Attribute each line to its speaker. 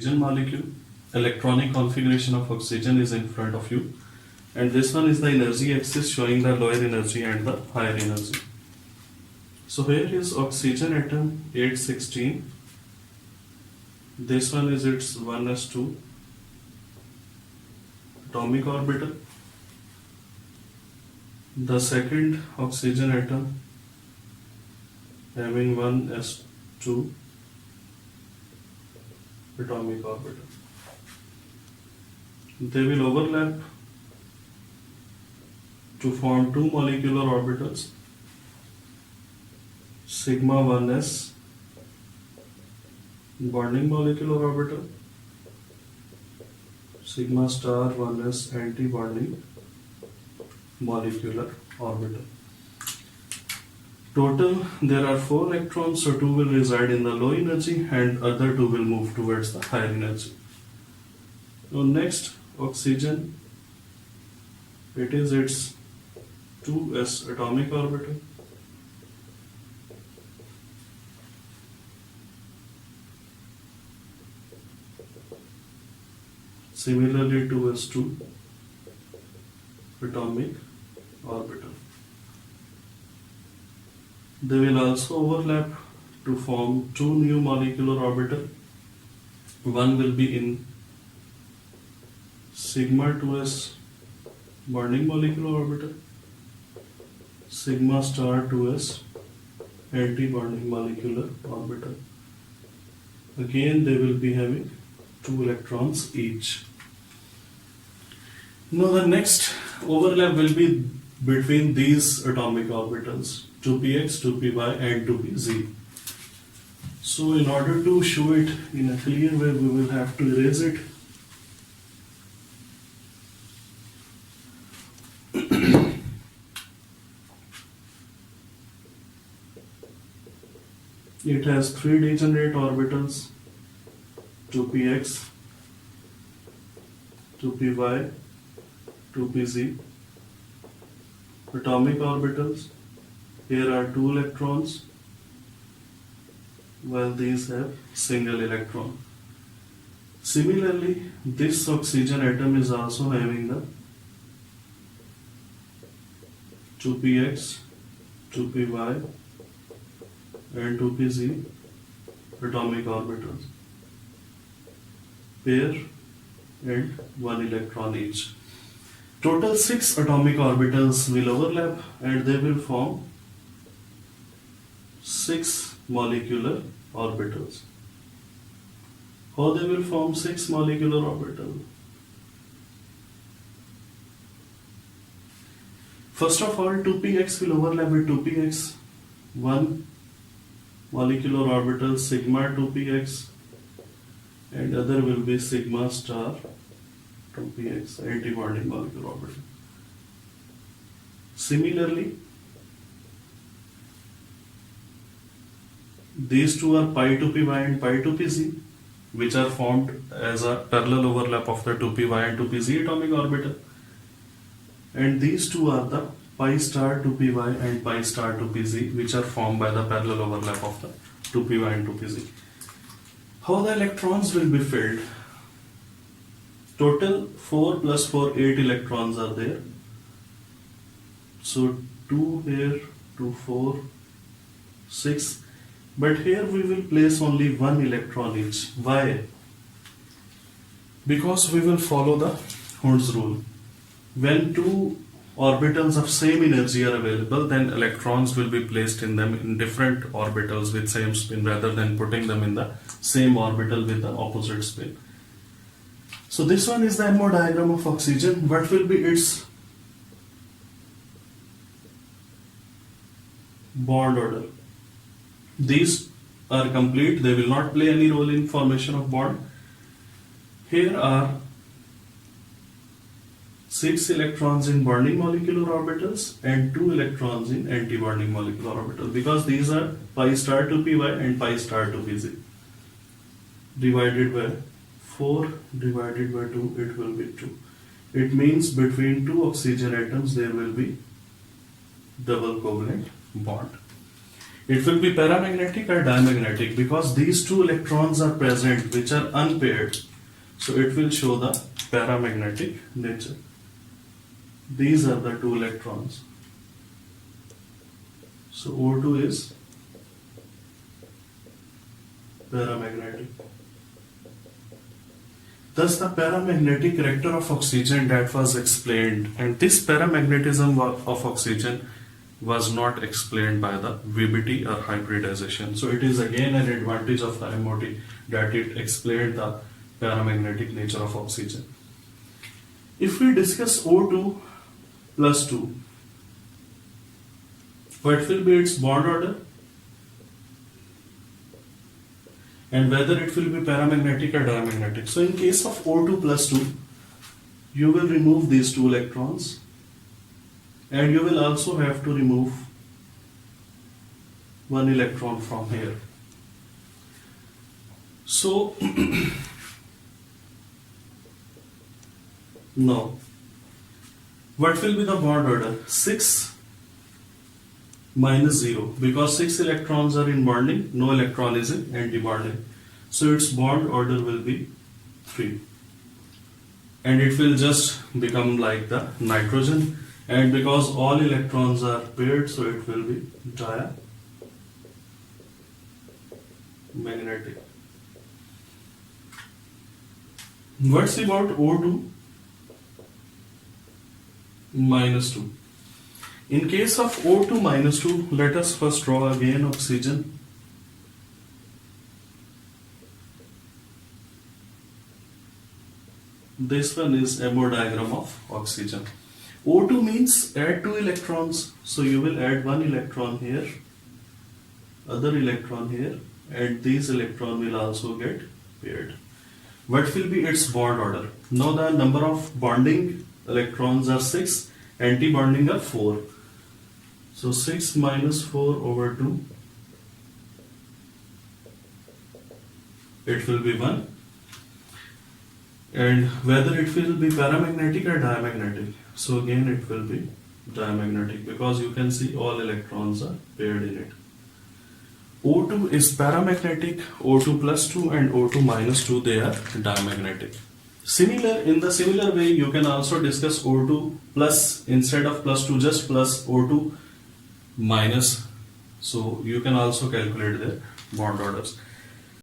Speaker 1: oxygen molecule. Electronic configuration of oxygen is in front of you, and this one is the energy axis showing the lower energy and the higher energy. So here is oxygen atom 816. This one is its 1s2 atomic orbital. The second oxygen atom having 1s2 atomic orbital. They will overlap to form two molecular orbitals, sigma 1s bonding molecular orbital, sigma star 1s anti-bonding molecular orbital. Total there are 4 electrons, so 2 will reside in the low energy and other 2 will move towards the higher energy. Now next, oxygen, it is its 2s atomic orbital. Similarly 2s2 atomic orbital. They will also overlap to form two new molecular orbital. One will be in sigma 2s bonding molecular orbital, sigma star 2s anti-bonding molecular orbital. Again they will be having 2 electrons each. Now the next overlap will be between these atomic orbitals 2px, 2py and 2pz. So in order to show it in a clear way, we will have to erase it. It has 3 degenerate orbitals, 2px, 2py, 2pz. Atomic orbitals, here are 2 electrons, while these have single electron. Similarly, this oxygen atom is also having the 2px, 2py and 2pz atomic orbitals, pair and 1 electron each. Total 6 atomic orbitals will overlap and they will form 6 molecular orbitals. How they will form 6 molecular orbitals? First of all, 2px will overlap with 2px, 1 molecular orbital sigma 2px, and other will be sigma star 2px anti-bonding molecular orbital. Similarly, these two are pi 2py and pi 2pz, which are formed as a parallel overlap of the 2py and 2pz atomic orbital. And these two are the pi star 2py and pi star 2pz, which are formed by the parallel overlap of the 2py and 2pz. How the electrons will be filled? Total 4 plus 4, 8 electrons are there. So 2 here, 2, 4, 6. But here we will place only 1 electron each. Why? Because we will follow the Hund's rule. When 2 orbitals of same energy are available, then electrons will be placed in them in different orbitals with same spin rather than putting them in the same orbital with the opposite spin. So this one is the MO diagram of oxygen. What will be its bond order? These are complete, they will not play any role in formation of bond. Here are 6 electrons in bonding molecular orbitals and 2 electrons in anti-bonding molecular orbitals, because these are pi star 2py and pi star 2pz. Divided by 4 divided by 2, it will be 2. It means between 2 oxygen atoms there will be double covalent bond. It will be paramagnetic or diamagnetic because these two electrons are present which are unpaired. So it will show the paramagnetic nature. These are the two electrons. So O2 is paramagnetic. Thus the paramagnetic character of oxygen that was explained, and this paramagnetism of oxygen was not explained by the VBT or hybridization. So it is again an advantage of the MOT that it explained the paramagnetic nature of oxygen. If we discuss O2 plus 2, what will be its bond order? And whether it will be paramagnetic or diamagnetic. So in case of O2 plus 2, you will remove these two electrons and you will also have to remove one electron from here. So now, what will be the bond order? 6 minus 0, because 6 electrons are in bonding, no electron is in anti-bonding. So its bond order will be 3. And it will just become like the nitrogen, and because all electrons are paired, so it will be diamagnetic. What's about O2 minus 2? In case of O2 minus 2, let us first draw again oxygen. This one is MO diagram of oxygen. O2 means add 2 electrons, so you will add 1 electron here, other electron here, and these electron will also get paired. What will be its bond order? Now the number of bonding electrons are 6, anti-bonding are 4. So 6 minus 4 over 2, it will be 1. And whether it will be paramagnetic or diamagnetic, so again it will be diamagnetic because you can see all electrons are paired in it. O2 is paramagnetic, O2 plus 2 and O2 minus 2, they are diamagnetic. In the similar way, you can also discuss O2 plus, instead of plus 2, just plus O2 minus. So you can also calculate their bond orders.